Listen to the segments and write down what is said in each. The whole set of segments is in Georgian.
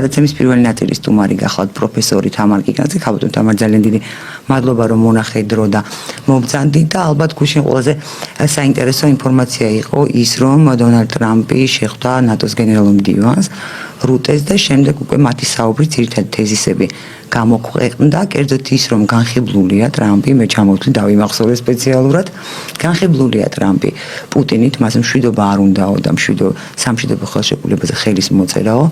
გადაცემის პირველი ნაწილის სტუმარი გახლავთ პროფესორი თამარ გიგანძე. ხალხო თამარ ძალიან დიდი მადლობა რომ მონახე დრო და მომბრძანდი და ალბათ გუშინ ყველაზე საინტერესო ინფორმაცია იყო ის რომ დონალდ ტრამპი შეხვდა ნატოს გენერალურ მდივანს რუტეს და შემდეგ უკვე მათი საუბრის ძირითადი თეზისები გამოქვეყნდა, კერძოდ ის რომ განხილულია ტრამპი, მე ჩამოვთვლი დავიმახსოვრე სპეციალურად, განხილულია ტრამპი პუტინით, მას მშვიდობა არ უნდაო და სამშვიდობო ხელშეკრულებაზე ხელის მოწერაო,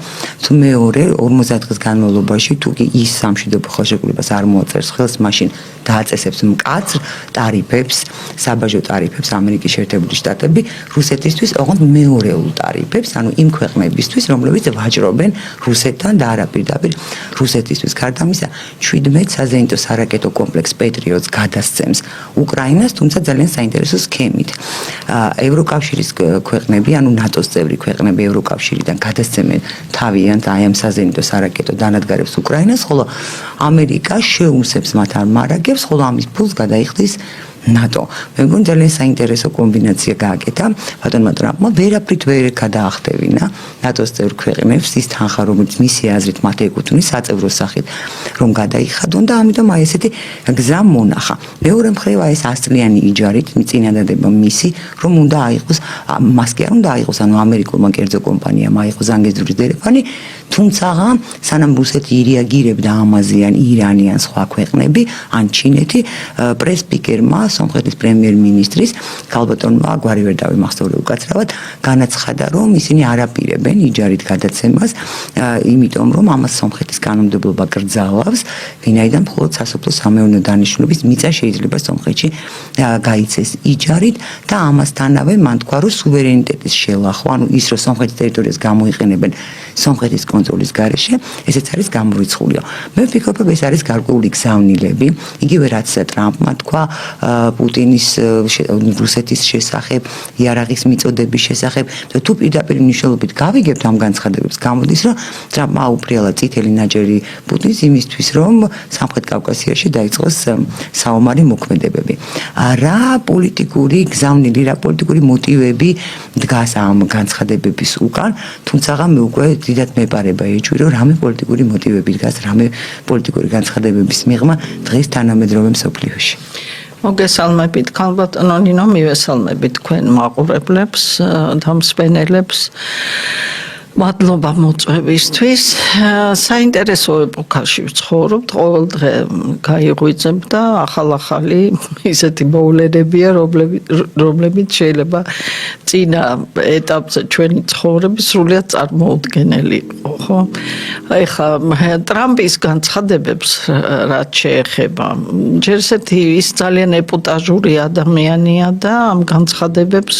თუ მეორე 50 დღის განმავლობაში თუ კი ის სამშვიდობო ხელშეკრულებას არ მოაწერს ხელს, მაშინ დააწესებს მკაცრ ტარიფებს, საბაჟო ტარიფებს ამერიკის შეერთებული შტატები რუსეთისთვის, ოღონდ მეორეულ ტარიფებს, ანუ იმ ქვეყნებისთვის, რომლებიც ვაჭრობენ რუსეთთან და არაპირდაპირ რუსეთისთვის. გარდა ამისა, 17 საზეიმო სარაკეტო კომპლექს პეტრიოტს გადასცემს უკრაინას, თუმცა ძალიან საინტერესო სქემით. ევროკავშირის ქვეყნები, ანუ ნატოს წევრი ქვეყნები ევროკავშირიდან გადასცემენ თავიანთ აი ამ საზეიმო სარაკეტო დანადგარებს უკრაინას, ხოლო ამერიკა შეუმსებს მათ ამ მარაგებს, ხოლო ამის ფულს გადაიხდის ნატო. მე მგონი ძალიან საინტერესო კომბინაცია გააკეთა ბატონმა ტრამპმა, ვერაფრით ვერ გადაახტევინა ნატოს წევრ ქვეყნებს ის თანხა, რომელიც მისი აზრით მათ ეკუთვნის საწევრო სახით, რომ გადაიხადონ და ამიტომ აი ესეთი გზა მონახა. მეორე მხრივ აი ეს 100 წლიანი იჯარით წინადადება მისი, რომ უნდა აიღოს მას კი არ უნდა აიღოს, ანუ ამერიკულმა კერძო კომპანიამ აიღოს ანგეზურის დერეფანი, თუმცა სანამ რუსეთი ირეაგირებდა ამაზე ან ირანი ან სხვა ქვეყნები ან ჩინეთი, პრესპიკერმა სომხეთის პრემიერ-მინისტრის ქალბატონმა გვარი ვერ დავიმახსოვრე უკაცრავად, განაცხადა, რომ ისინი არ აპირებენ იჯარით გადაცემას, იმიტომ რომ ამას სომხეთის კანონმდებლობა კრძალავს, ვინაიდან მხოლოდ სასოფლო-სამეურნეო დანიშნულების მიწა შეიძლება სომხეთში გაიცეს იჯარით და ამასთანავე მან თქვა, რომ სუვერენიტეტის შელახვა, ანუ ის, რომ სომხეთის ტერიტორიას გამოიყენებენ სომხეთის კონტროლის გარეშე, ესეც არის გამორიცხულიო. მე ვფიქრობ, რომ ეს არის გარკვეული გზავნილები, იგივე რაც ტრამპმა თქვა პუტინის რუსეთის შესახებ, იარაღის მიწოდების შესახებ, თუ პირდაპირ მნიშვნელობით გავიგებთ ამ განცხადებებს, გამოდის, რომ ტრამპმა აუფრიალა წითელი ნაჯერი პუტინს იმისთვის, რომ სამხრეთ კავკასიაში დაიწყოს საომარი მოქმედებები. რა პოლიტიკური გზავნილი, რა პოლიტიკური მოტივები დგას ამ განცხადებების უკან, თუმცა მე უკვე დიდად მეპარება ეჭვი, რომ რამე პოლიტიკური მოტივები დგას, რამე პოლიტიკური განცხადებების მიღმა დღეს თანამედროვე მსოფლიოში. მოგესალმებით, ქალბატონო ნინო, მივესალმებით თქვენ მაყურებლებს და მსმენელებს. მადლობა მოწვევისთვის. საინტერესო ეპოქაში ვცხოვრობთ, ყოველ დღე გაიღვიძებ და ახალ-ახალი ისეთი მოვლენებია, რომლებიც შეიძლება წინა ეტაპზე ჩვენი ცხოვრების სრულიად წარმოუდგენელი იყო, ხო? ეხლა ტრამპის განცხადებებს რაც შეეხება, ჯერ ესეთი ის ძალიან ეპოტაჟური ადამიანია და ამ განცხადებებს,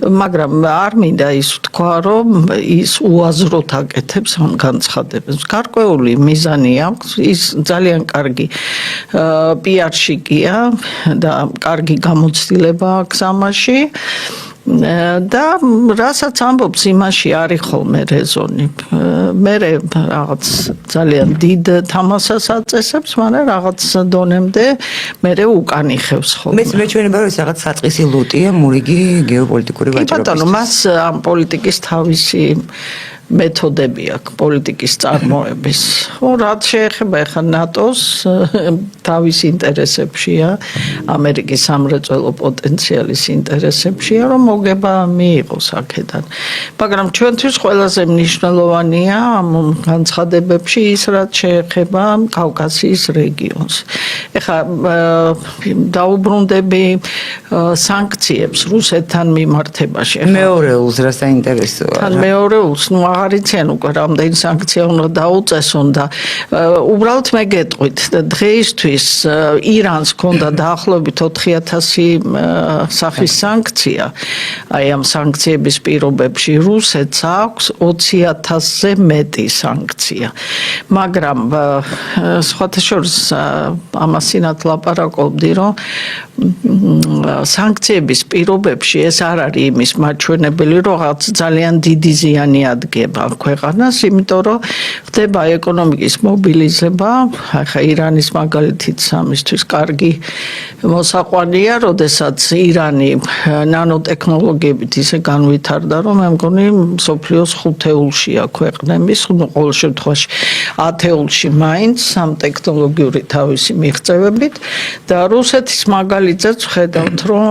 მაგრამ არ მინდა ის თქვა, რომ ის უაზროდ აკეთებს ამ განცხადებებს. გარკვეული მიზანი აქვს, ის ძალიან კარგი პიარშიკია და კარგი გამოცდილება აქვს ამაში. და რასაც ამბობს იმაში არის ხოლმე რეზონი. მე რაღაც ძალიან დიდ თამასას აწესებს, მაგრამ რაღაც დონემდე მე უკან იხევს ხოლმე. მე მეჩვენება რომ ეს რაღაც საწყისი ლუტია მურიგი გეოპოლიტიკური ვაჭრობის. კი ბატონო, მას ამ პოლიტიკის თავისი მეთოდები აქვს პოლიტიკის წარმოების. ხო, რაც შეეხება ახლა ნატოს თავის ინტერესებშია, ამერიკის სამრეწველო პოტენციალის ინტერესებშია, რომ მოგება მიიღოს აქედან. მაგრამ ჩვენთვის ყველაზე მნიშვნელოვანია ამ განცხადებებში ის, რაც შეეხება კავკასიის რეგიონს. ეხლა დაუბრუნდები სანქციებს რუსეთთან მიმართებაში. მეორეულს რა საინტერესოა. თან მეორეულს, ნუ აღარ იციან უკვე რამდენი სანქცია უნდა დაუწესონ და უბრალოდ მე გეტყვით, დღეისთვის ირანს ჰქონდა დაახლოებით 4000 სახის სანქცია. აი ამ სანქციების პირობებში რუსეთს აქვს 20000-ზე მეტი სანქცია. მაგრამ სხვათა შორის ამასინათ ლაპარაკობდი, რომ სანქციების პირობებში ეს არ არის იმის მაჩვენებელი, რომ რაღაც ძალიან დიდი ზიანი ადგება. ეძინება ქვეყანას, იმიტომ რომ ხდება ეკონომიკის მობილიზება, ახლა ირანის მაგალითით ამისთვის კარგი მოსაყვანია, როდესაც ირანი ნანოტექნოლოგიებით ისე განვითარდა, რომ მე მგონი მსოფლიოს 5-ეულშია ქვეყნების, ყოველ შემთხვევაში 10-ეულში მაინც ამ ტექნოლოგიური თავისი მიღწევებით და რუსეთის მაგალითზეც ხედავთ, რომ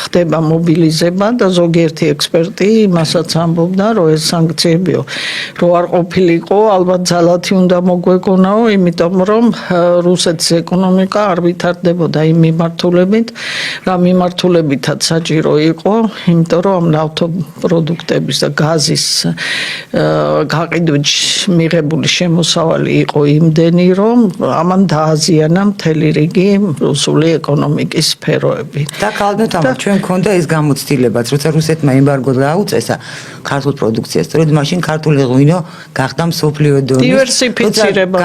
ხდება მობილიზება და ზოგიერთი ექსპერტი იმასაც ამბობდა, რომ ეს სანქციებიო რო არ ყოფილიყო, ალბათ ძალათი უნდა მოგვეკონაო, იმიტომ რომ რუსეთის ეკონომიკა არ ვითარდებოდა იმ მიმართულებით, რა მიმართულებითაც საჭირო იყო, იმიტომ რომ ნავთობპროდუქტების და გაზის გაყიდვით მიღებული შემოსავალი იყო იმდენი, რომ ამან დააზიანა მთელი რიგი რუსული ეკონომიკის სფეროები. და ქალბატონო თამარ, ჩვენ გქონდა ეს გამოცდილებაც, როცა რუსეთმა ემბარგო დაუწესა ქართულ პროდუქციას, სწორედ მაშინ ქართული ღვინო გახდა მსოფლიო დონის დივერსიფიცირება.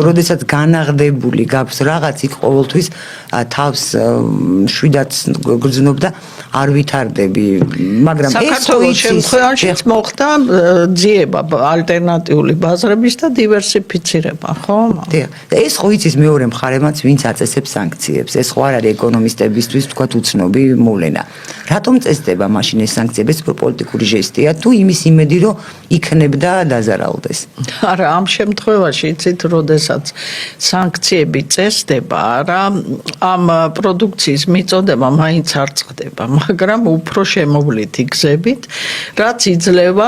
როდესაც განაღდებული გაქვს რაღაც იქ ყოველთვის თავს შვიდაც გრძნობდა არ ვითარდები, მაგრამ ეს საქართველოს შემთხვევაში მოხდა ძიება ალტერნატიული ბაზრების და დივერსიფიცირება, ხო? დიახ. ეს ხო იცის მეორე მხარემაც, ვინც აწესებს სანქციებს. ეს ხო არ არის ეკონომისტებისთვის თქვა უცნობი მოვლენა. რატომ წესდება მაშინ ეს სანქციები? ეს პოლიტიკური ჟესტია თუ იმის იმედი, რომ იქნებდა დაზარალდეს? არა, ამ შემთხვევაში იცით, როდესაც სანქციები წესდება, არა, ამ პროდუქციის მიწოდება მაინც არ წყდება, მაგრამ უფრო შემოვლითი გზებით, რაც იძლევა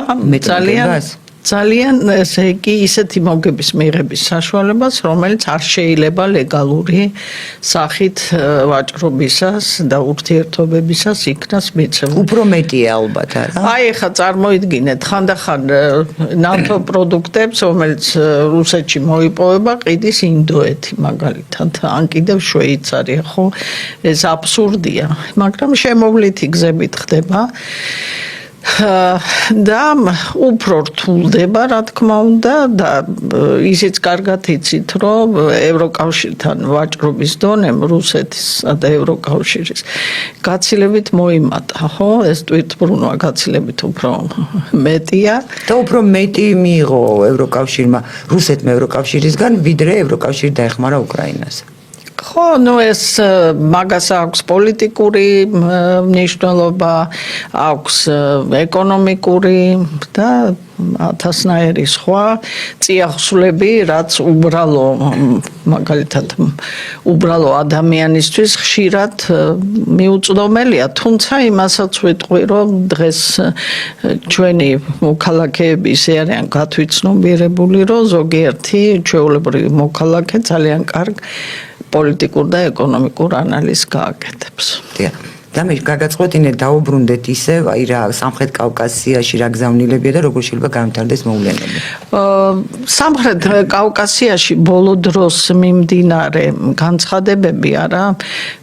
ძალიან ესე იგი ისეთი მოგების მიღების საშუალებას, რომელიც არ შეიძლება ლეგალური სახით ვაჭრობისას და ურთიერთობებისას იქნას მიცემული. უფრო მეტია ალბათ, არა? აი ეხლა წარმოიდგინეთ, ხანდახან ნავთობპროდუქტებს, რომელიც რუსეთში მოიპოვება, ყიდის ინდოეთი მაგალითად, ან კიდევ შვეიცარია, ხო? ეს აბსურდია, მაგრამ შემოვლითი გზებით ხდება. და უფრო რთულდება, რა თქმა უნდა, და ისიც კარგად იცით, რომ ევროკავშირთან ვაჭრობის დონემ რუსეთისა და ევროკავშირის გაცილებით მოიმატა, ხო? ეს თვითმბრუნვა გაცილებით უფრო მეტია და უფრო მეტი მიიღო ევროკავშირმა, რუსეთმა ევროკავშირისგან, ვიდრე ევროკავშირი დაეხმარა უკრაინას. ხო, ნუ ეს მაგას აქვს პოლიტიკური მნიშვნელობა, აქვს ეკონომიკური და ათასნაირი სხვა წიაღსვლები, რაც უბრალო მაგალითად უბრალო ადამიანისთვის ხშირად მიუწვდომელია, თუმცა იმასაც ვიტყვი, რომ დღეს ჩვენი მოქალაქეები ისე არიან გათვითცნობიერებული, რომ ზოგიერთი ჩვეულებრივი მოქალაქე ძალიან კარგ პოლიტიკურ და ეკონომიკურ ანალიზს გააკეთებს. დიახ. და მე გაგაწყვეტინე დაუბრუნდეთ ისევ, აი რა სამხრეთ კავკასიაში რა გზავნილებია და როგორ შეიძლება განვითარდეს მოვლენები. სამხრეთ კავკასიაში ბოლო დროს მიმდინარე განცხადებები არა,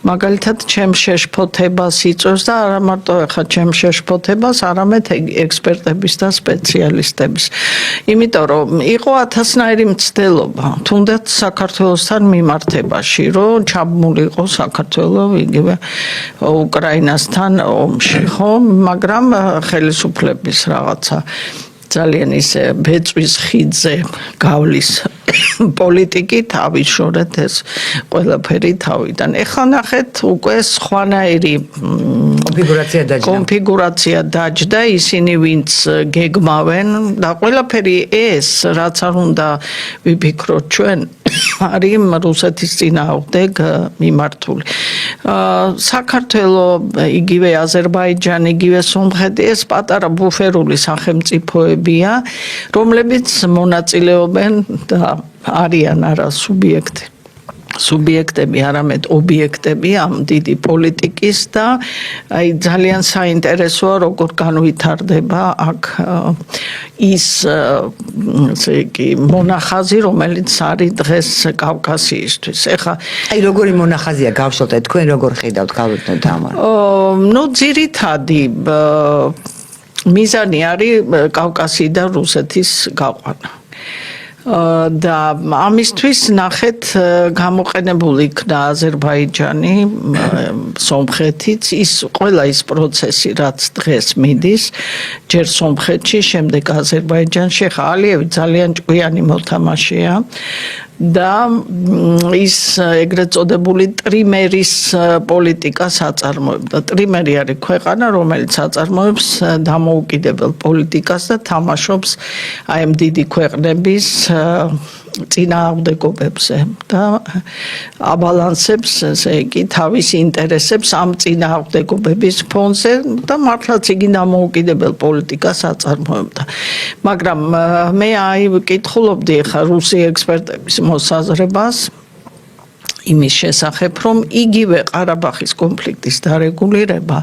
მაგალითად ჩემს შეშფოთებას იწვევს და არა მარტო ახლა ჩემს შეშფოთებას, არამედ ექსპერტების და სპეციალისტების. იმიტომ რომ იყო ათასნაირი მცდელობა, თუნდაც საქართველოსთან მიმართებაში, რომ ჩაბმულიყო საქართველო იგივე უკრაინასთან ომში, ხო, მაგრამ ხელისუფლების რაღაცა ძალიან ისე ბეწვის ხიდზე გავლის პოლიტიკით ავიშორეთ ეს ყველაფერი თავიდან. ეხლა ნახეთ უკვე სხვანაირი კონფიგურაცია დაჯდა, ისინი ვინც გეგმავენ და ყველაფერი ეს, რაც არ უნდა ვიფიქროთ ჩვენ, არის რუსეთის წინააღმდეგ მიმართული. საქართველო, იგივე აზერბაიჯანი, იგივე სომხეთი, ეს პატარა ბუფერული სახელმწიფოებია, რომლებიც მონაწილეობენ და არიან არა სუბიექტები, არამედ ობიექტები ამ დიდი პოლიტიკის და აი ძალიან საინტერესოა როგორ განვითარდება აქ ის ესე იგი მონახაზი, რომელიც არის დღეს კავკასიისთვის. ეხლა აი როგორი მონახაზია გავშალთ თქვენ როგორ ხედავთ ქალბატონო თამარ? ნუ ძირითადი მიზანი არის კავკასიიდან რუსეთის გაყვანა. და ამისთვის ნახეთ გამოყენებული იქნა აზერბაიჯანი, სომხეთიც, ყველა ის პროცესი, რაც დღეს მიდის, ჯერ სომხეთში, შემდეგ აზერბაიჯანში, ხა ალიევი ძალიან ჭკვიანი მოთამაშეა. და ის ეგრეთ წოდებული ტრიმერის პოლიტიკას აწარმოებდა. ტრიმერი არის ქვეყანა, რომელიც აწარმოებს დამოუკიდებელ პოლიტიკას და თამაშობს აი ამ დიდი ქვეყნების წინააღმდეგობებზე და აბალანსებს, ესე იგი, თავის ინტერესებს ამ წინააღმდეგობების ფონზე და მართლაც იგი დამოუკიდებელ პოლიტიკას აწარმოებდა. მაგრამ მე კითხულობდი ხა რუსი ექსპერტების მოსაზრებას იმის შესახებ, რომ იგივე ყარაბაღის კონფლიქტის დარეგულირება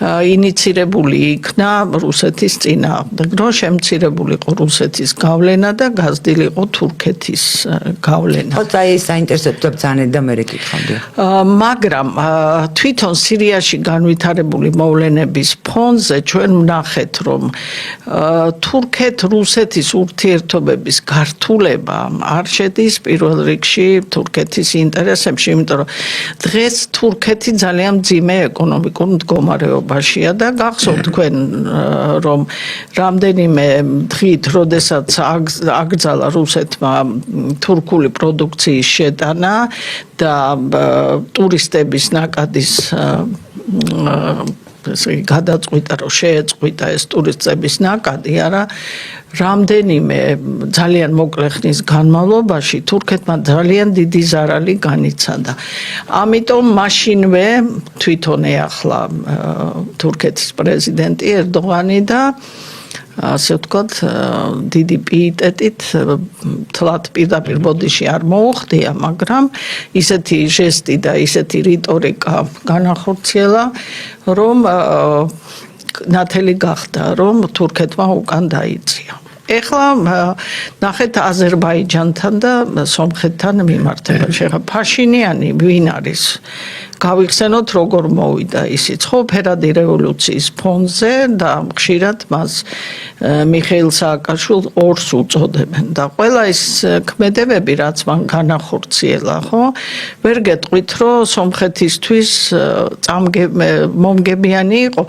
ინიცირებული იქნა რუსეთის წინააღმდეგ, რომ შემცირებულიყო რუსეთის გავლენა და გაზრდილიყო თურქეთის გავლენა. ხოცა ეს საინტერესოა ბრძაնել და მე კითხავდი. მაგრამ თვითონ სირიაში განვითარებული მოვლენების ფონზე ჩვენ ვნახეთ, რომ თურქეთ-რუსეთის ურთიერთობების გართულება არ შედის პირველ რიგში თურქეთის ინტერესებში, იმიტომ რომ დღეს თურქეთი ძალიან მძიმე ეკონომიკურ მდგომარეობაშია და გახსოვთ თქვენ, რომ რამდენიმე დღით, როდესაც აკრძალა რუსეთმა თურქული პროდუქციის შეტანა და ტურისტების ნაკადის გადაწყვიტა, რომ შეეწყვიტა ეს ტურისტების ნაკადი, არა რამდენიმე ძალიან მოკლე ხნის განმავლობაში თურქეთმა ძალიან დიდი ზარალი განიცადა. ამიტომ მაშინვე თვითონ ეახლა თურქეთის პრეზიდენტი ერდოღანი და ასე ვთქვათ, დიდი პიიტეტით თლად პირდაპირ ბოდიში არ მოუხდია, მაგრამ ისეთი ჟესტი და ისეთი რიტორიკა განახორციელა, რომ ნათელი გახდა, რომ თურქეთმა უკან დაიწია. ეხლა ნახეთ აზერბაიჯანთან და სომხეთთან მიმართებაში. ეხლა ფაშინიანი ვინ არის? გავიხსენოთ როგორ მოვიდა ისიც ხო ფერადი რევოლუციის ფონზე და ხშირად მას მიხეილ სააკაშვილს ორს უწოდებენ და ყველა ის ქმედებები რაც მან განახორციელა ხო ვერ გეტყვით რომ სომხეთისთვის მომგებიანი იყო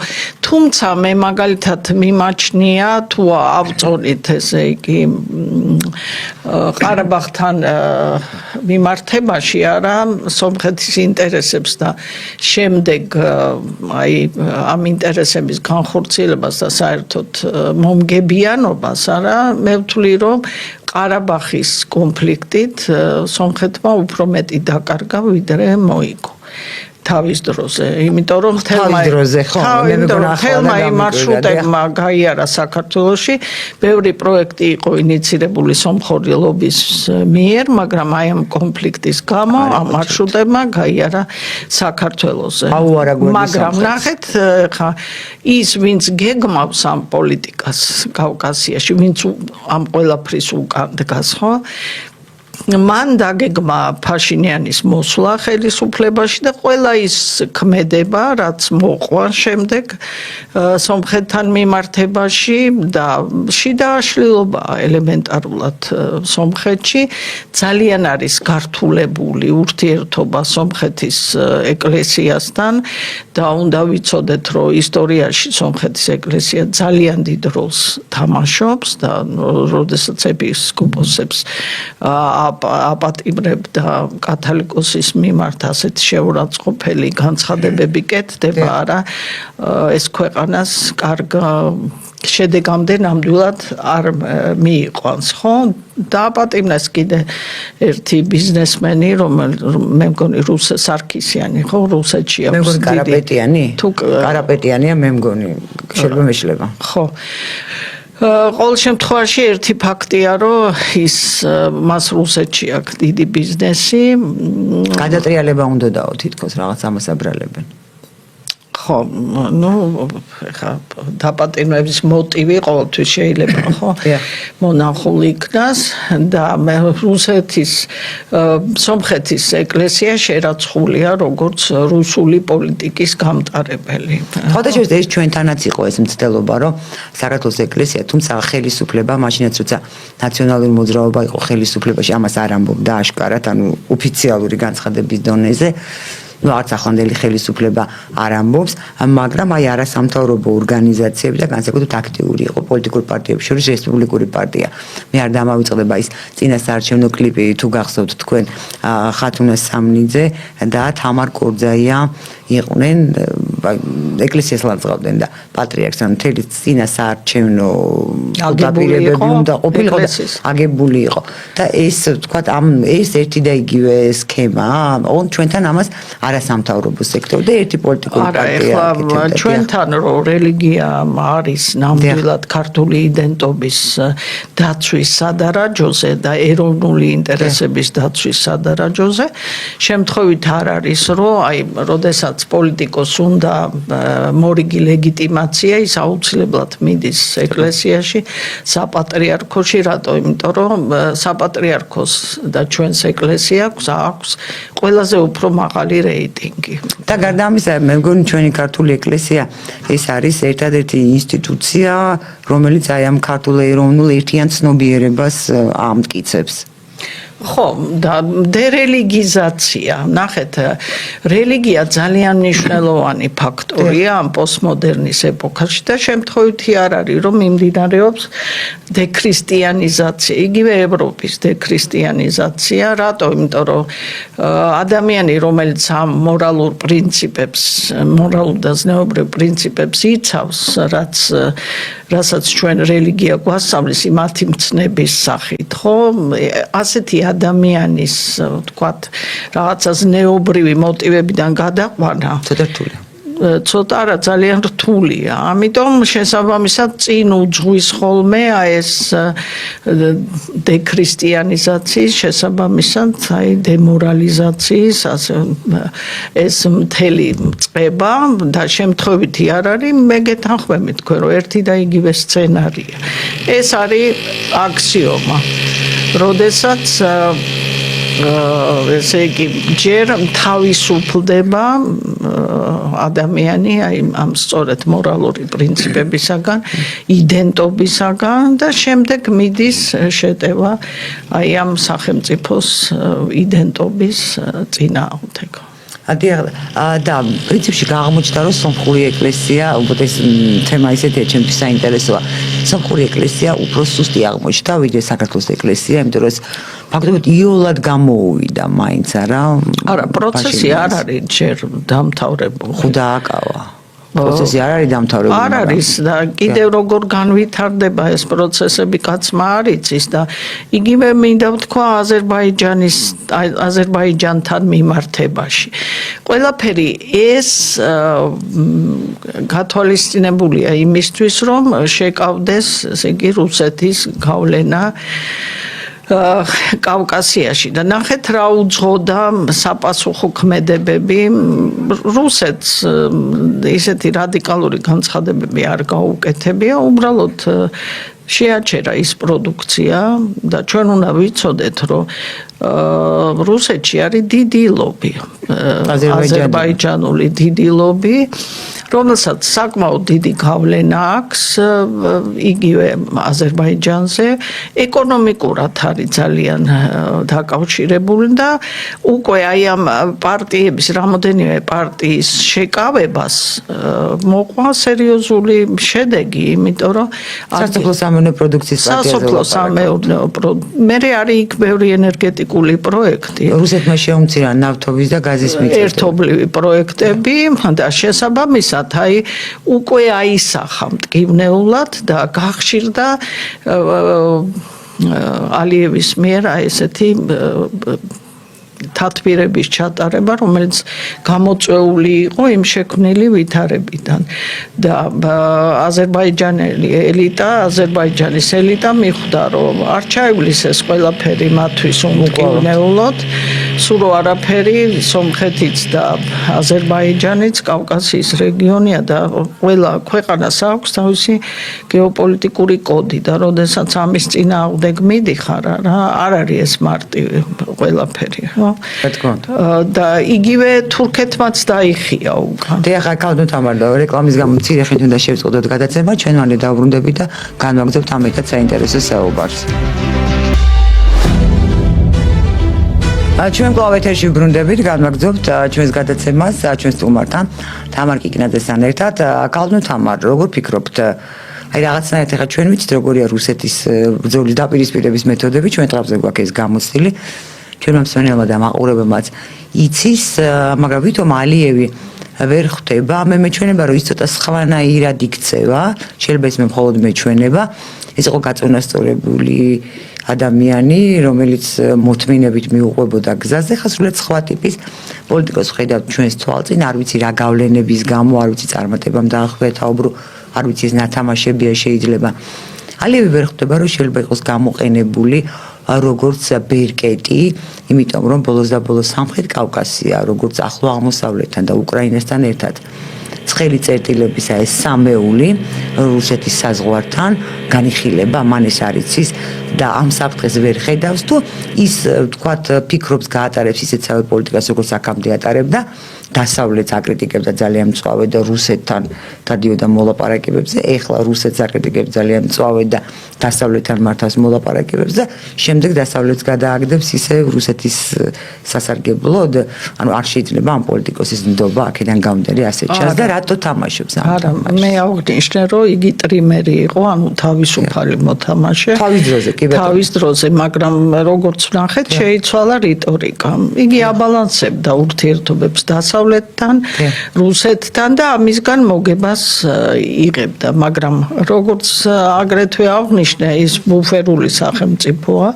თუმცა მე მაგალითად მიმაჩნია თუ ავწონით ესე იგი ყარაბაღთან მიმართებაში არა სომხეთის ინტერესებს და შემდეგ აი ამ ინტერესების განხორციელებას და საერთოდ მომგებიანობას არა მე ვთვლი რომ ყარაბაღის კონფლიქტით სომხეთმა უფრო მეტი დაკარგა ვიდრე მოიგო თავის დროზე, იმიტომ რომ თელმა იმ მარშრუტებმა გაიარა საქართველოში, ბევრი პროექტი იყო ინიცირებული სომხური ლობის მიერ, მაგრამ აი ამ კონფლიქტის გამო ამ მარშრუტებმა გაიარა საქართველოზე. მაგრამ ნახეთ, ხა ის ვინც გეგმავს ამ პოლიტიკას კავკასიაში, ვინც ამ ყველაფრის უკან დგას, ხო? მან დაგეგმა ფაშინიანის მოსვლა ხელისუფლებაში და ყველა ის ქმედება, რაც მოყვა შემდეგ სომხეთთან მიმართებაში და შიდა აშლილობა ელემენტარულად სომხეთში ძალიან არის გართულებული ურთიერთობა სომხეთის ეკლესიასთან და უნდა ვიცოდეთ, რომ ისტორიაში სომხეთის ეკლესია ძალიან დიდ როლს თამაშობს და როდესაც ეპისკოპოსებს აპატიმრებდა კათოლიკოსის მიმართ ასეთ შეურაცხყოფელი განცხადებები კეთდება, არა ეს ქვეყანას კარგ შედეგამდე ნამდვილად არ მიიყვანს, ხო? დააპატიმრეს კიდე ერთი ბიზნესმენი, მე მგონი სარქისიანი, ხო, რუსეთშია. მე მგონი კარაპეტიანია, მე მგონი, შეიძლება. ხო. ყოველ შემთხვევაში ერთი ფაქტია, რომ მას რუსეთში აქვს დიდი ბიზნესი. გადატრიალება უნდა დაო თითქოს რაღაც ამას აბრალებენ. ხო, ხა დაპატიმრების მოტივი ყოველთვის შეიძლება ხო მონახული იქნას და რუსეთის სომხეთის ეკლესია შერაცხულია როგორც რუსული პოლიტიკის გამტარებელი. ხოდაშორის ეს ჩვენთანაც იყო ეს მცდელობა, რომ საქართველოს ეკლესია, თუმცა ხელისუფლება მაშინაც როცა ნაციონალური მოძრაობა იყო ხელისუფლებაში, ამას არ ამბობდა აშკარად, ანუ ოფიციალური განცხადების დონეზე. არც ახლანდელი ხელისუფლება არ ამბობს, მაგრამ აი არასამთავრობო ორგანიზაციები და განსაკუთრებით აქტიური იყო პოლიტიკურ პარტიებს შორის რესპუბლიკური პარტია. მე არ დამავიწყდება ის წინასაარჩევნო კლიპი თუ გახსოვთ თქვენ ხათუნა სამნიძე და თამარ კორძაია იყვნენ ეკლესიას ლანძღავდნენ და პატრიარქს ან მთელი წინასაარჩევნო დაპირებები უნდა ყოფილიყო და აგებული იყო და ეს თქვათ ეს ერთი და იგივე სქემა ოღონდ ჩვენთან ამას არასამთავრობო სექტორი და ერთი პოლიტიკური პარტია. ახლა ჩვენთან რომ რელიგია არის ნამდვილად ქართული იდენტობის დაცვის სადარაჯოზე და ეროვნული ინტერესების დაცვის სადარაჯოზე, შემთხვევით არ არის რომ აი როდესაც პოლიტიკოს უნდა მორიგი ლეგიტიმაცია, ის აუცილებლად მიდის ეკლესიაში, საპატრიარქოში, რატო? იმიტომ რომ საპატრიარქოს და ჩვენს ეკლესიას აქვს ყველაზე უფრო მაღალი რეიტინგი. და გარდა ამისა, მე მგონი ჩვენი ქართული ეკლესია ეს არის ერთადერთი ინსტიტუცია, რომელიც აი ამ ქართულ ეროვნულ ერთიან ცნობიერებას ამტკიცებს. ხო, და დერელიგიზაცია, ნახეთ, რელიგია ძალიან მნიშვნელოვანი ფაქტორია ამ პოსტმოდერნის ეპოქაში და შემთხვევითი არ არის, რომ მიმდინარეობს დექრისტიანიზაცია, იგივე ევროპის დექრისტიანიზაცია, რატო? იმიტომ რომ ადამიანი, რომელიც ამ მორალურ პრინციპებს, მორალურ და ზნეობრივ პრინციპებს იცავს, რასაც ჩვენ რელიგია გვასწავლის მათი მცნების სახით, ხო? ასეთი ადამიანის, თქვათ, რაღაცა ზნეობრივი მოტივებიდან გადაყვანა ცოტა რთულია. ცოტა არა, ძალიან რთულია. ამიტომ შესაბამისად წინ უძღვის ხოლმე ეს დექრისტიანიზაციის შესაბამისად აი დემორალიზაციის ეს მთელი წყება და შემთხვევითი არ არის, მე გეთანხმები თქვენ რომ ერთი და იგივე სცენარია. ეს არის აქსიომა. როდესაც ესე იგი ჯერ თავისუფლდება ადამიანი აი ამ სწორედ მორალური პრინციპებისაგან, იდენტობისაგან და შემდეგ მიდის შეტევა აი ამ სახელმწიფოს იდენტობის წინააღმდეგ. და პრინციპში აღმოჩნდა რომ სომხური ეკლესია, უბრალოდ ეს თემა ისეთია, ჩემთვის საინტერესოა. სომხური ეკლესია უფრო სუსტი აღმოჩნდა ვიდრე საქართველოს ეკლესია, იმიტომ რომ ფაქტობრივად იოლად გამოუვიდა მაინც არა. არა, პროცესი არ არის ჯერ დამთავრებული. ხო დააკავა. პროცესი არ არის დამთავრებული. არ არის და კიდევ როგორ განვითარდება ეს პროცესები კაცმა არ იცის და იგივე მინდა ვთქვა აზერბაიჯანთან მიმართებაში. ყველაფერი ეს გათვალისწინებულია იმისთვის, რომ შეკავდეს, ესე იგი, რუსეთის გავლენა კავკასიაში და ნახეთ რა უძღოდა საპასუხო ქმედებები რუსეთს ისეთი რადიკალური განცხადებები არ გაუკეთებია, უბრალოდ შეაჩერა ის პროდუქცია და ჩვენ უნდა ვიცოდეთ, რომ რუსეთში არის დიდი ლობი, აზერბაიჯანული დიდი ლობი, რომელსაც საკმაოდ დიდი გავლენა აქვს იგივე აზერბაიჯანზე, ეკონომიკურად არის ძალიან დაკავშირებული და უკვე აი ამ პარტიების, რამოდენიმე პარტიის შეკავებას მოყვა სერიოზული შედეგი, იმიტომ რომ სასოფლო-სამეურნეო პროდუქციის მე არის იქ ბევრი ენერგეტიკული პროექტი. რუსეთმა შეუმცირა ნავთობის და გაზის მიწები. ერთობლივი პროექტები და შესაბამისად აი უკვე აისახა მტკივნეულად და გახშირდა ალიევის მიერ ესეთი თათბირების ჩატარება, რომელიც გამოწვეული იყო იმ შექმნილი ვითარებიდან და აზერბაიჯანელი ელიტა, აზერბაიჯანის ელიტა მიხვდა, რომ არ ჩაივლის ეს ყველაფერი მათთვის უმკივნეულოდ სულ არაფერი სომხეთიც და აზერბაიჯანიც კავკასიის რეგიონია და ყველა ქვეყანას აქვს თავისი გეოპოლიტიკური კოდი და როდესაც ამის წინააღმდეგ მიდიხარ არ არის ეს მარტივი ყველაფერი ხო და იგივე თურქეთმაც დაიხია უკან ახლა კალდო თამარ რეკლამის გამო მცირე ხნით უნდა შევწყდოთ გადაცემა ჩვენ მალე დავბრუნდებით და განვაგრძობთ ამ მეტად საინტერესო საუბარს ჩვენ კვლავ ეთერში ვბრუნდებით, განვაგრძობთ ჩვენს გადაცემას, ჩვენს სტუმართან, თამარ კიკნაძესთან ერთად. კალდო თამარ, როგორ ფიქრობთ? აი რაღაცნაირად ახლა ჩვენ ვიცით როგორია რუსეთის ბრძოლის დაპირისპირების მეთოდები, ჩვენ დღეზე გვაქვს ეს გამოცდილი. ჩვენმა მსმენელმა და მაყურებელმაც იცის, მაგრამ ვითომ ალიევი ვერ ხვდება, მე მეჩვენება რომ ის ცოტა სხვანაირად იქცევა, შეიძლება ის მხოლოდ მეჩვენება. ეს იყო გაწონასწორებული ადამიანი, რომელიც მოთმინებით მიუყვებოდა გზაზე, ხა სულად სხვა ტიპის პოლიტიკოს ხედავთ ჩვენს თვალწინ, არ ვიცი რა გავლენების გამო, არ ვიცი წარმატებამ დაახვეთავბრო, არ ვიცი ეს ნათამაშებია შეიძლება. ალიევი ვერ ხვდება, რომ შეიძლება იყოს გამოყენებული როგორც ბერკეტი, იმიტომ რომ ბოლოს და ბოლოს სამხრეთ კავკასია, როგორც ახლო აღმოსავლეთთან და უკრაინასთან ერთად ცხელი წერტილებისა ეს სამეული რუსეთის საზღვართან განიხილება, მან ეს არ იცის და ამ საფრთხეს ვერ ხედავს თუ ის თქვათ ფიქრობს გაატარებს ისეთსავე პოლიტიკას როგორც აქამდე ატარებდა დასავლეთს აკრიტიკებდა ძალიან მწვავედ და რუსეთთან დადიოდა მოლაპარაკებებზე, ეხლა რუსეთს აკრიტიკებს ძალიან მწვავედ და დასავლეთთან მართავს მოლაპარაკებებს და შემდეგ დასავლეთს გადააგდებს ისე რუსეთის სასარგებლოდ, ანუ არ შეიძლება ამ პოლიტიკოსის ნდობა აქედან გამომდინარე ასე ჩანს და რატო თამაშობს ამ არა, მე აღვნიშნე, რომ იგი ტრიმერი იყო, ანუ თავისუფალი მოთამაშე. თავის დროზე, მაგრამ როგორც ვნახეთ, შეიცვალა რიტორიკა. იგი აბალანსებდა ურთიერთობებს დასავლეთთან, რუსეთთან და ამისგან მოგებას იღებდა, მაგრამ როგორც აგრეთვე აღვნიშნე, ის ბუფერული სახელმწიფოა.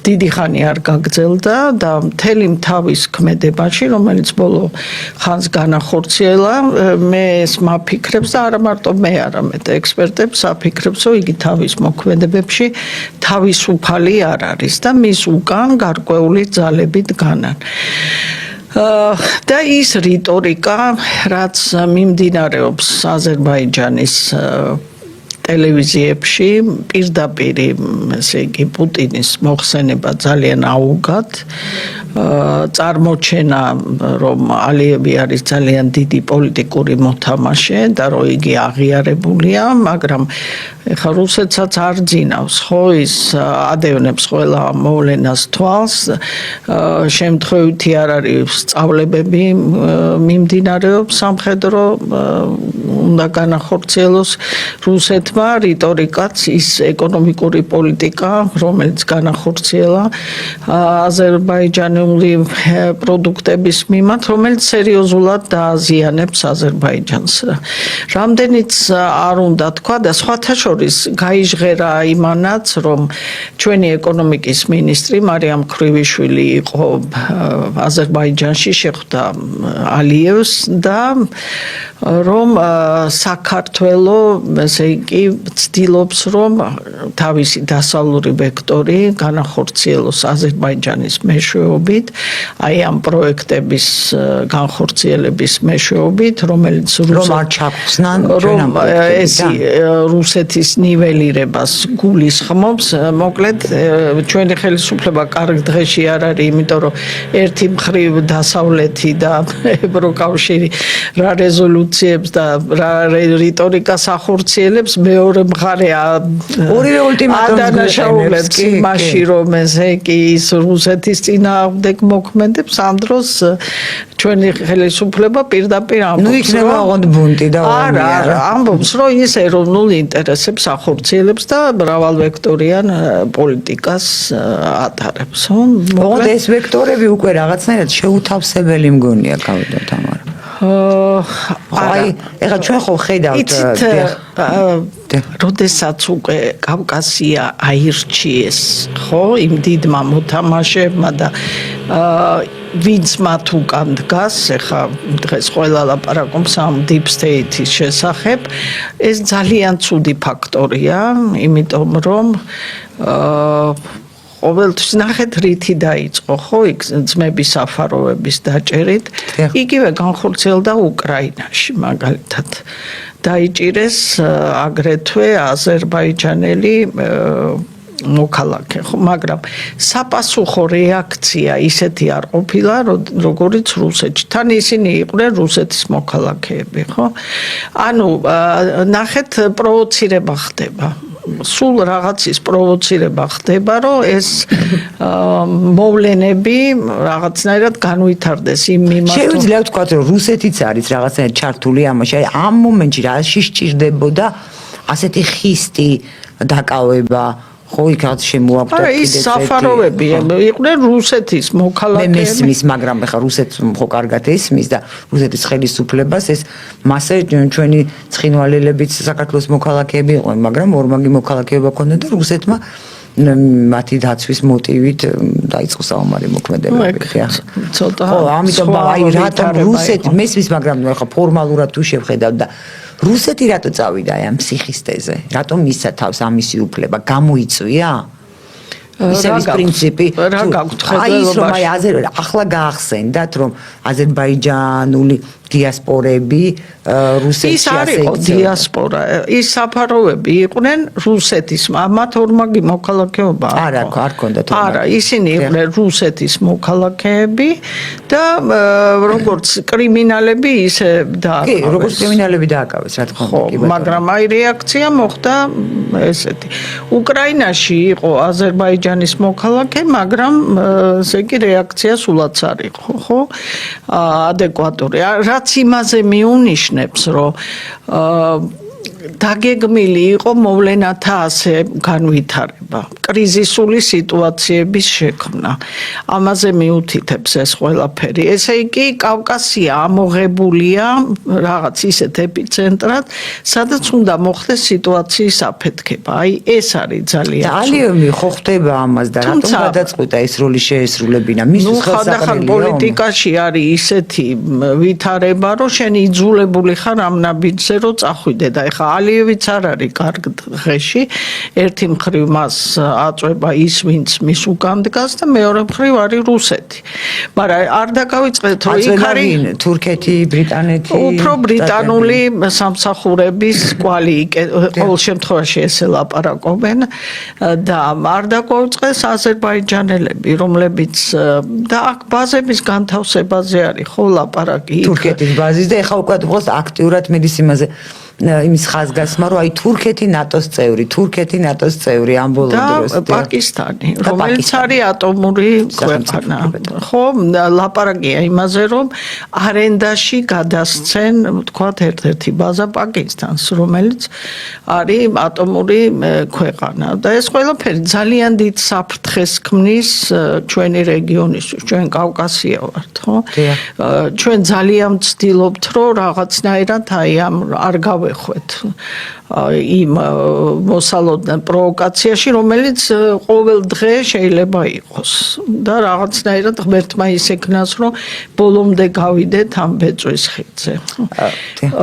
დიდი ხანი არ გაგრძელდა და მთელი თავის ქმედებაში, რომელიც ბოლო ხანს განახორციელა, მე ეს მაფიქრებს და არა მარტო მე, არამედ ექსპერტებს აფიქრებს, რომ იგი თავის მოქმედებებში თავისუფალი არ არის და მის უკან გარკვეული ძალები დგანან. და ის რიტორიკა, რაც მიმდინარეობს აზერბაიჯანის ტელევიზიებში პირდაპირ ესე იგი პუტინის მოხსენება ძალიან აუგად წარმოჩენა რომ ალიევი არის ძალიან დიდი პოლიტიკური მოთამაშე და რომ იგი აღიარებულია, მაგრამ ეხლა რუსეთსაც არ ძინავს, ხო ის ადევნებს ყველა მოვლენას თვალს, შემთხვევითი არ არის სწავლებები მიმდინარეობს სამხედრო უნდა განახორციელოს რუსეთმა რიტორიკაც ის ეკონომიკური პოლიტიკა, რომელიც განახორციელა აზერბაიჯანული პროდუქტების მიმართ, რომელიც სერიოზულად დააზიანებს აზერბაიჯანს. რამდენიც არ უნდა თქვა და სხვათა შორის გაიჟღერა იმანაც, რომ ჩვენი ეკონომიკის მინისტრი მარიამ ქრივიშვილი იყო აზერბაიჯანში, შეხვდა ალიევს და რომ საქართველო ესე იგი ცდილობს რომ თავისი დასავლური ვექტორი განახორციელოს აზერბაიჯანის მეშვეობით, აი ამ პროექტების განხორციელების მეშვეობით, რომელიც რუსეთის ნიველირებას გულისხმობს. მოკლედ ჩვენი ხელისუფლება კარგ დღეში არ არის, იმიტომ რომ ერთი მხრივ დასავლეთი და ევროკავშირი რა რეზოლუციებს და რა რიტორიკას ახორციელებს, მეორე მხარე ორივე ულტიმატუმს ადანაშაულებს იმაში, რომ ესე კი ის რუსეთის წინააღმდეგ მოქმედებს, ამ დროს ჩვენი ხელისუფლება პირდაპირ ამბობს, ნუ იქნება ოღონდ ბუნტი და არა, ამბობს, რომ ის ეროვნულ ინტერესებს ახორციელებს და მრავალვექტორიან პოლიტიკას ატარებს. ოღონდ ეს ვექტორები უკვე რაღაცნაირად შეუთავსებელი მგონია კალდო თამარ. აი, ეხლა ჩვენ ხო ხედავთ როდესაც უკვე კავკასია აირჩიეს, ხო, იმ დიდმა მოთამაშეებმა და ვინც მათ უკან დგას, ეხლა დღეს ყველა ლაპარაკობს ამ deep state-ის შესახებ, ეს ძალიან ცუდი ფაქტორია, იმიტომ რომ ყოველთვის ნახეთ რითი დაიწყო, ხო, იქ ძმების საფაროვების დაჭერით. იგივე განხორციელდა უკრაინაში, მაგალითად. დაიჭირეს აგრეთვე აზერბაიჯანელი მოქალაქე, ხო, მაგრამ საპასუხო რეაქცია ისეთი არ ყოფილა, როგორიც რუსეთში. თან ისინი იყვნენ რუსეთის მოქალაქეები, ხო? ანუ ნახეთ პროვოცირება ხდება. სულ რაღაცის პროვოცირება ხდება, რომ ეს მოვლენები რაღაცნაირად განვითარდეს იმ მიმართულებით. შეგვიძლია ვთქვათ, რომ რუსეთიც არის რაღაცნაირად ჩართული ამაში. ამ მომენტში რაში სჭირდებოდა ასეთი ხისტი დაკავება, ხო, იქ რაც შემოაკვდა კიდე ის საფაროვები იყვნენ რუსეთის მოქალაქეები. მე მესმის, მაგრამ ხა რუსეთს ხო კარგად ესმის და რუსეთის ხელისუფლებას ეს მასე ჩვენი ცხინვალელებიც საქართველოს მოქალაქეები იყვნენ, მაგრამ ორმაგი მოქალაქეობა ქონდა და რუსეთმა მათი დაცვის მოტივით დაიწყო საომარი მოქმედებები. ცოტა. ხო, ამიტომ აი რატომ რუსეთი მესმის, მაგრამ ხა ფორმალურად თუ შევხედავ და რუსეთი რატო წავიდა ამ სიხისტეზე? რატომ მისცა თავს ამისი უფლება? გამოიწვია? ისევის პრინციპი. რა გაქვთ ხელმძღვანელობაში? ახლა გაახსენდათ, რომ აზერბაიჯანული დიასპორები რუსეთში ასე იყო დიასპორა. ის საფაროვები იყვნენ რუსეთის, მათ ორმაგი მოქალაქეობა არა, არ ქონდათ. არა, ისინი იყვნენ რუსეთის მოქალაქეები და როგორც კრიმინალები ისე დააკავეს. კი, როგორც კრიმინალები დააკავეს, რა თქმა უნდა. მაგრამ აი რეაქცია მოხდა ესეთი. უკრაინაში იყო აზერბაიჯანის მოქალაქე, მაგრამ ესე იგი რეაქცია სულაც არ იყო, ხო? ადეკვატური. რაც იმაზე მიუნიშნებს, რომ დაგეგმილი იყო მოვლენათა ასე განვითარება, კრიზისული სიტუაციების შექმნა. ამაზე მიუთითებს ეს ყველაფერი. ესე იგი, კავკასია ამოღებულია რაღაც ისეთ ეპიცენტრად, სადაც უნდა მოხდეს სიტუაციის აფეთქება. აი, ეს არის ძალიან. და ალიევი ხო ხდება ამას და რატომ გადაწყვიტა ეს როლი შეესრულებინა? მისთვის ხელსაყრელია. პოლიტიკაში არის ისეთი ვითარება, რომ შენ იძულებული ხარ ამ ნაბიჯზე რომ წახვიდე და ეხა ალიევიც არ არის კარგ დღეში. ერთი მხრივ მას აწვება ის, ვინც მის უკან დგას და მეორე მხრივ არის რუსეთი. მაგრამ არ დაგავიწყეთ, რომ იქ არის თურქეთი, ბრიტანეთი. უფრო ბრიტანული სამსახურების კვალი ყოველ შემთხვევაში ესე ლაპარაკობენ და არ დაგავიწყეს აზერბაიჯანელები, რომლებიც და აქ ბაზების განთავსებაზე არის ხო ლაპარაკი. თურქეთის ბაზის და ეხა უკვე უბრალოდ აქტიურად მიდის იმაზე იმის ხაზგასმა, რომ აი თურქეთი ნატოს წევრი ამ ბოლო დროს და პაკისტანი, რომელიც არის ატომური ქვეყანა. ხო, ლაპარაკია იმაზე, რომ არენდაში გადასცენ, ვთქვათ, ერთ-ერთი ბაზა პაკისტანს, რომელიც არის ატომური ქვეყანა. და ეს ყველაფერი ძალიან დიდ საფრთხეს ქმნის ჩვენი რეგიონისთვის, ჩვენ კავკასია ვართ, ხო? ჩვენ ძალიან ვცდილობთ, რომ რაღაცნაირად აი ამ არ ხვეთ იმ მოსალოდნელ პროვოკაციაში, რომელიც ყოველ დღე შეიძლება იყოს და რაღაცნაირად ღმერთმა ისექნას, რომ ბოლომდე გავიდეთ ამ ბეწვის ხიდზე.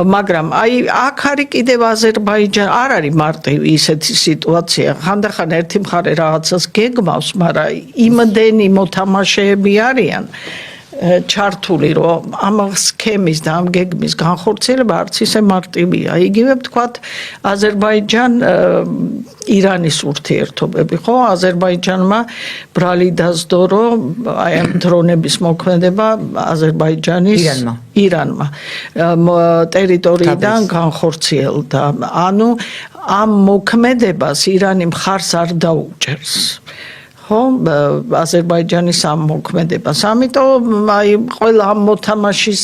მაგრამ აი აქ არის კიდევ აზერბაიჯანი, არ არის მარტივი ისეთი სიტუაცია. ხანდახან ერთი მხარე რაღაცას გეგმავს, მაგრამ იმდენი მოთამაშეები არიან ჩართული, რომ ამ სქემის და ამ გეგმის განხორციელება არც ისე მარტივია. იგივე ვთქვათ, აზერბაიჯან-ირანის ურთიერთობები, ხო? აზერბაიჯანმა ბრალი დასდო, რომ აი ამ დრონების მოქმედება აზერბაიჯანის ირანმა ტერიტორიიდან განხორციელდა. ანუ ამ მოქმედებას ირანი მხარს არ დაუჭერს. ხო, აზერბაიჯანის ამ მოქმედებას. ამიტომ აი ყველა ამ მოთამაშის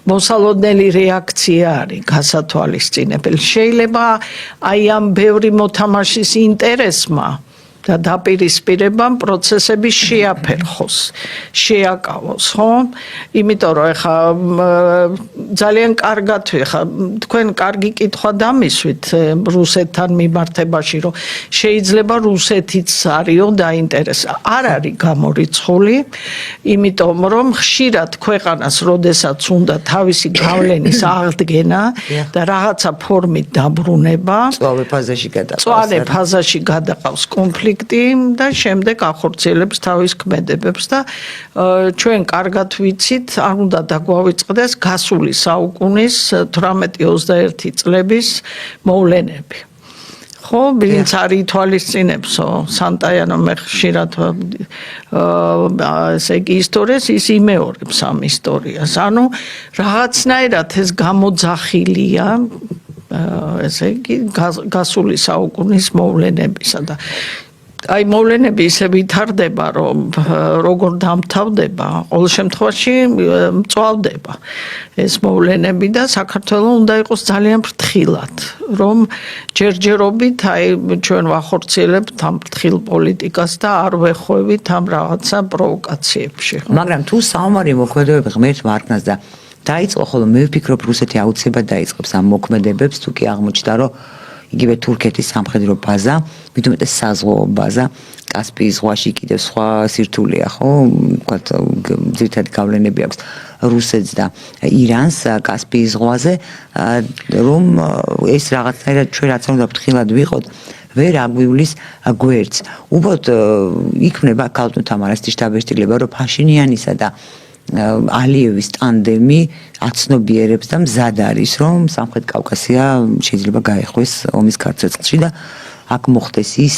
მოსალოდნელი რეაქცია არის გასათვალისწინებელი. შეიძლება აი ამ ბევრი მოთამაშის ინტერესმა და დაპირისპირებამ პროცესები შეაფერხოს, შეაკავოს, ხო? იმიტომ რომ ეხა ძალიან კარგად ეხა თქვენ კარგი კითხვა დამისვით რუსეთთან მიმართებაში, რომ შეიძლება რუსეთიც არისო დაინტერესა. არ არის გამორიცხული, იმიტომ რომ ხშირად ქვეყანას, როდესაც უნდა თავისი გავლენის აღდგენა და რაღაცა ფორმით დაბრუნება, წვავე ფაზაში გადაყავს კონფლიქტი. კონფლიქტი და შემდეგ ახორციელებს თავის ქმედებებს და ჩვენ კარგად ვიცით, არ უნდა დაგვავიწყდეს გასული საუკუნის 18-21 წლების მოვლენები. ხო, ვინც არ ითვალისწინებსო სანტაიანო მე ხშირად ესე იგი ისტორიას ის იმეორებს ამ ისტორიას. ანუ რაღაცნაირად ეს გამოძახილია ესე იგი გასული საუკუნის მოვლენებისა და აი მოვლენები ისე ვითარდება, რომ როგორ დამთავრდება, ყოველ შემთხვევაში მწვავდება ეს მოვლენები და საქართველოს უნდა იყოს ძალიან ფრთხილად, რომ ჯერჯერობით აი ჩვენ ვახორციელებთ ამ ფრთხილ პოლიტიკას და არ ვეხვევით ამ რაღაცა პროვოკაციებში. მაგრამ თუ საომარი მოქმედებები ღმერთს მარკნას და დაიწყო, ხოლო მე ვფიქრობ რუსეთი აუცილებლად დაიწყებს ამ მოქმედებებს, თუ კი აღმოჩნდა, რომ იგივე თურქეთის სამხედრო ბაზა, მით უმეტეს საზღვაო ბაზა, კასპიის ზღვაში კიდევ სხვა სირთულეა, ხო? ვთქვათ, ძირითადი გავლენები აქვს რუსეთს და ირანს კასპიის ზღვაზე, რომ ეს რაღაცნაირად ჩვენ რაც უნდა ფრთხილად ვიყოთ, ვერ აგვივლის გვერდს. უბრალოდ იქმნება ქალბატონ თამარას შტაბ-ეშტილება, რომ ფაშინიანისა და ალიევის ტანდემი აცნობიერებს და მზად არის, რომ სამხრეთ კავკასია შეიძლება გაეხვეს ომის ქარცეცხლში და აქ მოხდეს ის,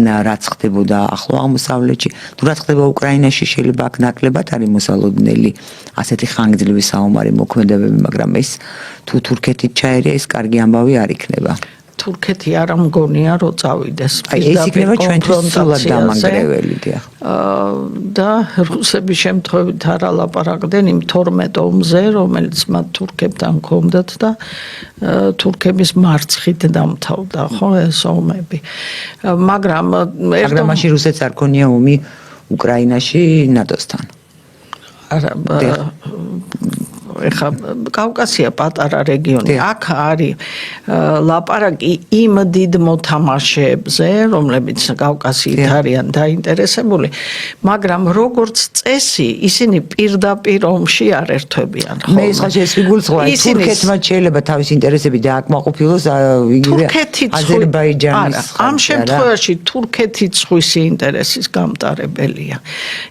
რაც ხდებოდა ახლო აღმოსავლეთში, თუ რაც ხდება უკრაინაში, შეიძლება აქ ნაკლებად არის მოსალოდნელი ასეთი ხანგრძლივი საომარი მოქმედებები, მაგრამ ეს თუ თურქეთით ჩაერია, ეს კარგი ამბავი არ იქნება. თურქეთი არ მგონია რომ წავიდეს ეს იქნება ჩვენთვის სულად დამანგრეველი და რუსების შემთხვევით არ ალაპარაკდნენ იმ 12 ომზე, რომელიც მათ თურქებთან ჰქონდათ და თურქების მარცხით დამთავრდა, ხო, ეს ომები. მაგრამ მაშინ რუსეთს არ ქონია ომი უკრაინაში ნატოსთან. არა ეხა კავკასია პატარა რეგიონი, აქ არის ლაპარაკი იმ დიდ მოთამაშეებზე, რომლებიც კავკასიით არიან დაინტერესებული, მაგრამ როგორც წესი, ისინი პირდაპირ ომში არ ერთვებიან. მე ეს ხა შეესვიგულწვა, თურქეთმა შეიძლება თავის ინტერესები დააკმაყოფილოს იგივე აზერბაიჯანის. ამ შემთხვევაში თურქეთი სხვისი ინტერესის გამტარებელია.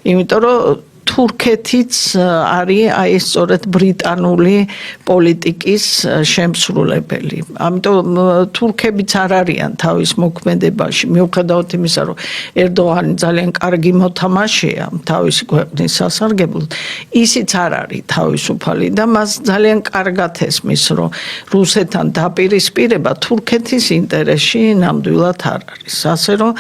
იმიტომ რომ თურქეთიც არის აი სწორედ ბრიტანული პოლიტიკის შემსრულებელი. ამიტომ თურქებიც არ არიან თავის მოქმედებაში, მიუხედავად იმისა, რომ ერდოღანი ძალიან კარგი მოთამაშეა თავისი ქვეყნის სასარგებლოდ, ისიც არ არის თავისუფალი და მას ძალიან კარგად ესმის, რომ რუსეთთან დაპირისპირება თურქეთის ინტერესში ნამდვილად არ არის. ასე რომ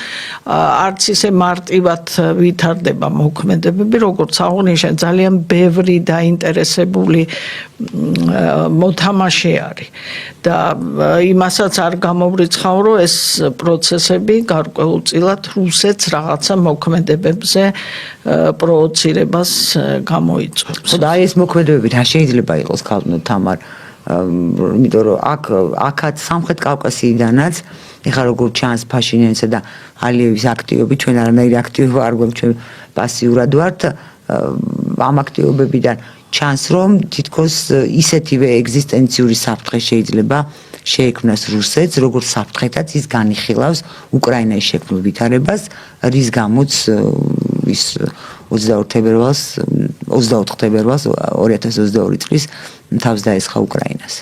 არც ისე მარტივად ვითარდება მოქმედებები, როგორც აღნიშნე ძალიან ბევრი დაინტერესებული მოთამაშე არის და იმასაც არ გამოვრიცხავ, რომ ეს პროცესები გარკვეულწილად რუსეთს რაღაცა მოქმედებებზე პროვოცირებას გამოიწვევს. და ეს მოქმედებები რა შეიძლება იყოს ქალბატონ თამარ, იმიტომ რომ აქაც სამხრეთ კავკასიიდანაც ეხლა როგორ ჩანს ფაშინიანისა და ალიევის აქტივობები, ჩვენ არანაირი აქტივობა არ გვაქვს, ჩვენ პასიურად ვართ ამ აქტივობებიდან ჩანს, რომ თითქოს ისეთივე ეგზისტენციური საფრთხე შეიძლება შეექმნას რუსეთს, როგორც საფრთხეთაც ის განიხილავს უკრაინაში შექმნილ ვითარებას, რის გამოც ის 24 თებერვალს 2022 წლის თავს დაესხა უკრაინას.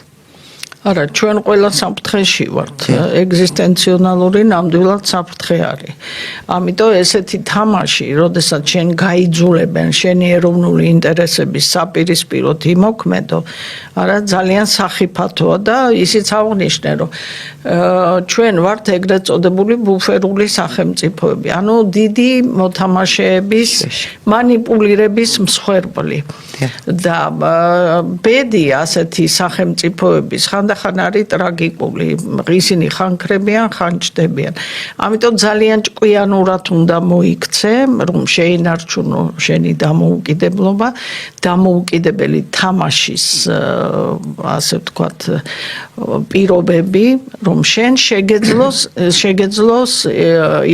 არა, ჩვენ ყველა საფრთხეში ვართ. ეგზისტენციონალური ნამდვილად საფრთხე არის. ამიტომ ესეთი თამაში, როდესაც შენ გაიძულებენ შენი ეროვნული ინტერესების საპირისპიროდ იმოქმედო, არა ძალიან სახიფათოა და ისიც აღნიშნე, რომ ჩვენ ვართ ეგრეთ წოდებული ბუფერული სახელმწიფოები, ანუ დიდი მოთამაშეების მანიპულირების მსხვერპლი. და ბედი ასეთი სახელმწიფოების ხანდახან არის ტრაგიკული, ისინი ხან ქრებიან, ხან ჭდებიან. ამიტომ ძალიან ჭკვიანურად უნდა მოიქცე, რომ შეინარჩუნო შენი დამოუკიდებლობა, დამოუკიდებელი თამაშის, ასე ვთქვათ, პირობები, რომ შენ შეგეძლოს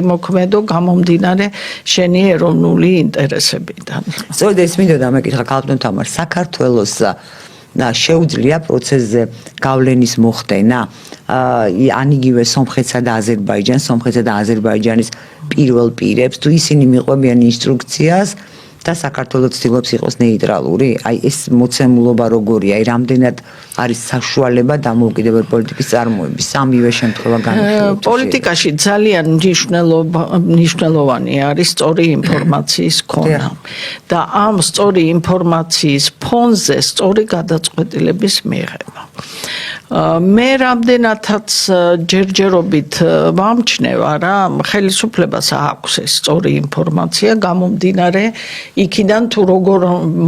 იმოქმედო გამომდინარე შენი ეროვნული ინტერესებიდან. სწორედ ეს მინდოდა მეკითხა ქალბატონ თამარ, საქართველოს შეუძლია პროცესზე გავლენის მოხდენა ან იგივე სომხეთსა და აზერბაიჯანს, სომხეთსა და აზერბაიჯანის პირველ პირებს თუ ისინი მიყვებიან ინსტრუქციას და საქართველოს ცდილობს იყოს ნეიტრალური, აი ეს მოცემულობა როგორია, აი რამდენად არის საშუალება დამოუკიდებელი პოლიტიკის წარმოების სამივე შემთხვევა განხილვის. პოლიტიკაში ძალიან მნიშვნელოვანი არის სწორი ინფორმაციის ქონა და ამ სწორი ინფორმაციის ფონზე სწორი გადაწყვეტილების მიღება. მე რამდენადაც ჯერჯერობით ვამჩნევა რა, ხელისუფლებას აქვს ეს სწორი ინფორმაცია გამომდინარე იქიდან თუ როგორ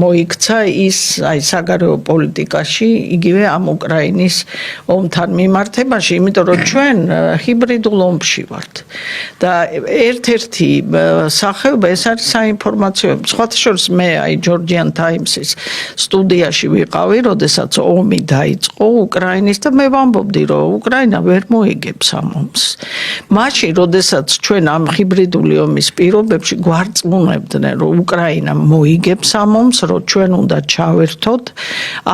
მოიქცა ის აი საგარეო პოლიტიკაში იგივე ამ უკრაინის ომთან მიმართებაში, იმიტომ რომ ჩვენ ჰიბრიდულ ომში ვართ და ერთ-ერთი სახეობა ეს არის საინფორმაციო. სხვათა შორის მე აი Georgian Times-ის სტუდიაში ვიყავი, როდესაც ომი დაიწყო უკრაინის და მე ვამბობდი, რომ უკრაინა ვერ მოიგებს ამ ომს. მაშინ, როდესაც ჩვენ ამ ჰიბრიდული ომის პირობებში გვარწმუნებდნენ, რომ უკრაინა მოიგებს ამ ომს, რომ ჩვენ უნდა ჩავერთოთ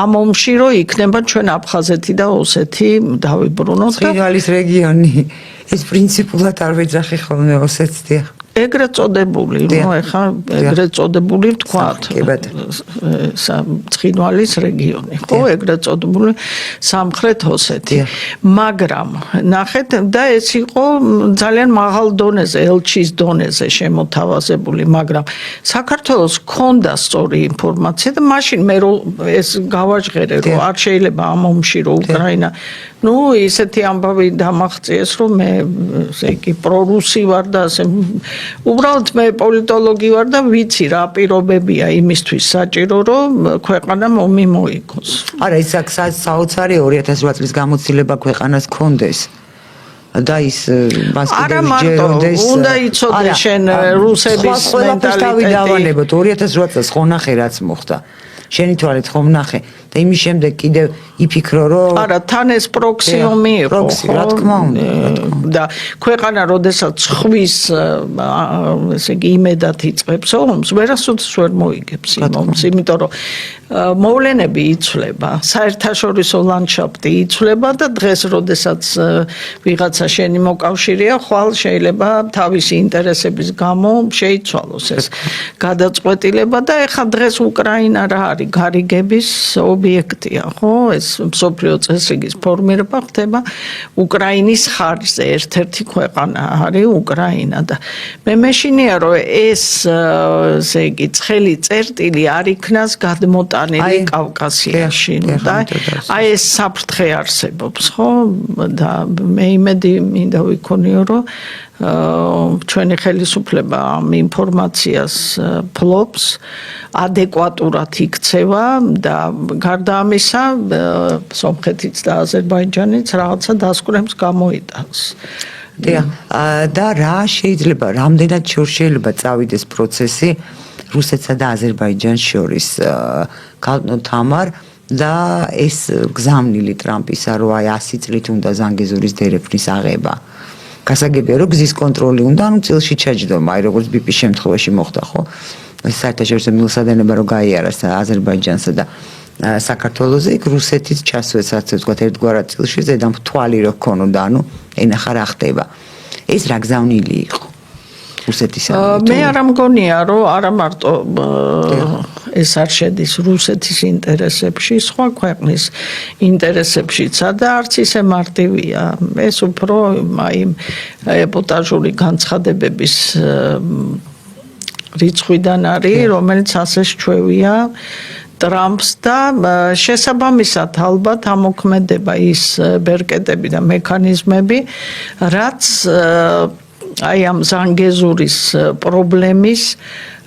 ამ ომში, რომ იქნება ჩვენ აფხაზეთი და ოსეთი დავიბრუნოთ და ცხინვალის რეგიონი ეს პრინციპულად არ ვეძახი ხოლმე ოსეთს. ეგრეთ წოდებული, ნუ ეხა ეგრეთ წოდებული ვთქვათ. ცხინვალის რეგიონი, ხო, ეგრეთ წოდებული სამხრეთ ოსეთი. მაგრამ ნახეთ და ეს იყო ძალიან მაღალ დონეზე, ელჩის დონეზე შემოთავაზებული, მაგრამ საქართველოს ჰქონდა სწორი ინფორმაცია და მაშინ მე ეს გავაჟღერე, რომ არ შეიძლება ამ ომში რომ უკრაინა ნუ ისეთი ამბავი დამაღწიეს, რომ მე ესე იგი პრორუსი ვარ და ასე უბრალოდ მე პოლიტოლოგი ვარ და ვიცი რა პირობებია იმისთვის საჭირო რომ ქვეყანა ომი მოიგოს. არა, ის საოცარი 2008 წლის გამოცდილება ქვეყანას ჰქონდეს. და ის მასკიდევი ჯეროდეს. უნდა იცოდე შენ რუსების მენტალიტეტი. 2008 წელს ხო ნახე რაც მოხდა. შენი თვალით ხომ ნახე და იმის შემდეგ კიდევ იფიქრო რომ არა თან ეს პროქსი ომი იყო რა თქმა უნდა და ქვეყანა როდესაც ხვის ესე იგი იმედად იწყებს ომს ვერასოდეს ვერ მოიგებს იმ ომს იმიტომ რომ მოვლენები იცვლება საერთაშორისო ლანდშაფტი იცვლება და დღეს როდესაც ვიღაცა შენი მოკავშირეა ხვალ შეიძლება თავისი ინტერესების გამო შეიცვალოს ეს გადაწყვეტილება და ეხლა დღეს უკრაინა რა არის გარიგების ობიექტია ხო ეს მსოფლიო წესრიგის ფორმირება ხდება უკრაინის ხარჯზე ერთ-ერთი ქვეყანა არის უკრაინა და მე მეშინია რომ ეს ესე იგი ცხელი წერტილი არ იქნას გადმოტანილი კავკასიაში და აი ეს საფრთხე არსებობს ხო და მე იმედი მინდა ვიქონიო რომ ჩვენი ხელისუფლება ამ ინფორმაციას ფლობს ადეკვატურად იქცევა და გარდა ამისა სომხეთიც და აზერბაიჯანიც რაღაცა დასკვნებს გამოიტანს და რა შეიძლება რამდენად შეიძლება წავიდეს პროცესი რუსეთსა და აზერბაიჯანს შორის ქალბატონ თამარ და ეს გზავნილი ტრამპისა რომ აი 100 წლით უნდა ზანგეზურის დერეფნის აღება გასაგებია რომ გზის კონტროლი უნდა ანუ წილში ჩაჯდომა აი როგორც ბიპის შემთხვევაში მოხდა ხო საერთაშორისო მილსადენება რომ გაიარეს აზერბაიჯანსა და საქართველოზე იქ რუსეთიც ჩასვეს ასე ვთქვათ ერთგვარად წილში ზედამ თვალი რო ქონოდა ანუ ენახა რა ხდება ეს რა გზავნილი იყო რუსეთისა მე არ მგონია რომ არა მარტო ეს არ შედის რუსეთის ინტერესებში სხვა ქვეყნის ინტერესებშიცა და არც ისე მარტივია ეს უფრო აი ეპოტაჟური განცხადებების რიცხვიდან არის რომელიც ასე შეჩვევია ტრამპს და შესაბამისად ალბათ ამოქმედება ის ბერკეტები და მექანიზმები რაც აი ამ ზანგეზურის პრობლემის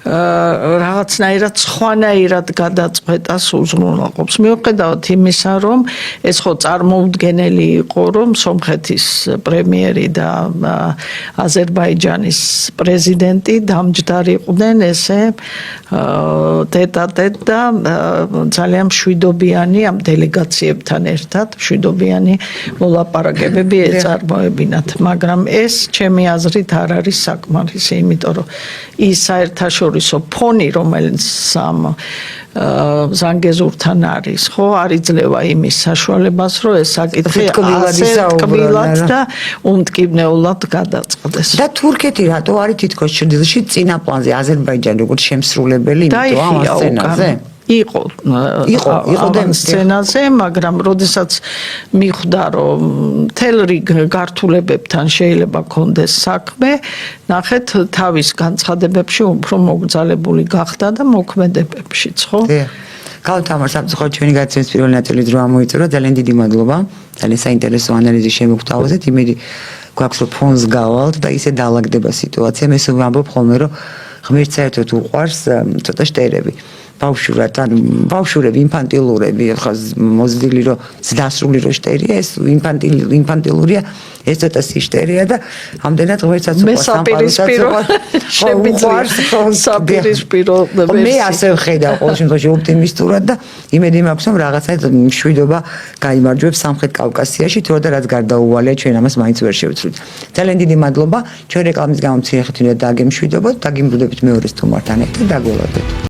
რაღაცნაირად სხვანაირად გადაწყვეტას უზრუნველყოფს. მიუხედავად იმისა, რომ ეს ხო წარმოუდგენელი იყო, რომ სომხეთის პრემიერი და აზერბაიჯანის პრეზიდენტი დამჯდარიყვნენ ესე ტეტ-ა-ტეტ და ძალიან მშვიდობიანი ამ დელეგაციებთან ერთად მშვიდობიანი მოლაპარაკებები ეწარმოებინათ, მაგრამ ეს ჩემი აზრით არ არის საკმარისი, იმიტომ რომ ის საერთაშორისო საერთაშორისო ფონი, რომელიც ამ ზანგეზურთან არის, ხო, არ იძლევა იმის საშუალებას, რომ ეს საკითხი ტკბილად და უმტკივნეულად გადაწყდეს. და თურქეთი რატო არის თითქოს ჭრილში წინა პლანზე აზერბაიჯანი როგორც შემსრულებელი იმიტომ ამ სცენაზე? იყო სცენაზე, მაგრამ როდესაც მიხვდა რომ მთელ რიგ გართულებებთან შეიძლება კონდეს საქმე, ნახეთ თავის განცხადებებში უფრო მოგრძალებული გახდა და მოქმედებებშიც, ხო? გავთამარ სამწუხაროდ ჩვენი გადაცემის პირველი ნაწილის დრო ამოიწურა. ძალიან დიდი მადლობა. ძალიან საინტერესო ანალიზის შემოგთავაზეთ. იმედი გვაქვს რომ ფონს გავალთ და ისე დაალაგდება სიტუაცია. მე სულ ვამბობ ხოლმე რომ ღმერთს საერთოდ უყვარს ცოტა შტერები. ბავშვურად, ანუ ბავშვურები, ინფანტილურები, ხა მოზრდილი რომ დასრული რო შტერია, ეს ინფანტილურია, ეს ცოტა სიშტერია და ამდენად ღმერთსაც უყვარს საპირისპირო მე ასე ვხედავ ყოველ შემთხვევაში ოპტიმისტურად და იმედი მაქვს რომ რაღაცა მშვიდობა გაიმარჯვებს სამხრეთ კავკასიაში, თორე და რაც გარდაუვალია ჩვენ ამას მაინც ვერ შევცვლით. ძალიან დიდი მადლობა. ჩვენ რეკლამის გამო მცირე ხნით უნდა დაგემშვიდობოთ, დაგიმბრუნდებით მეორე სტუმართან ერთად, დაგველოდებით.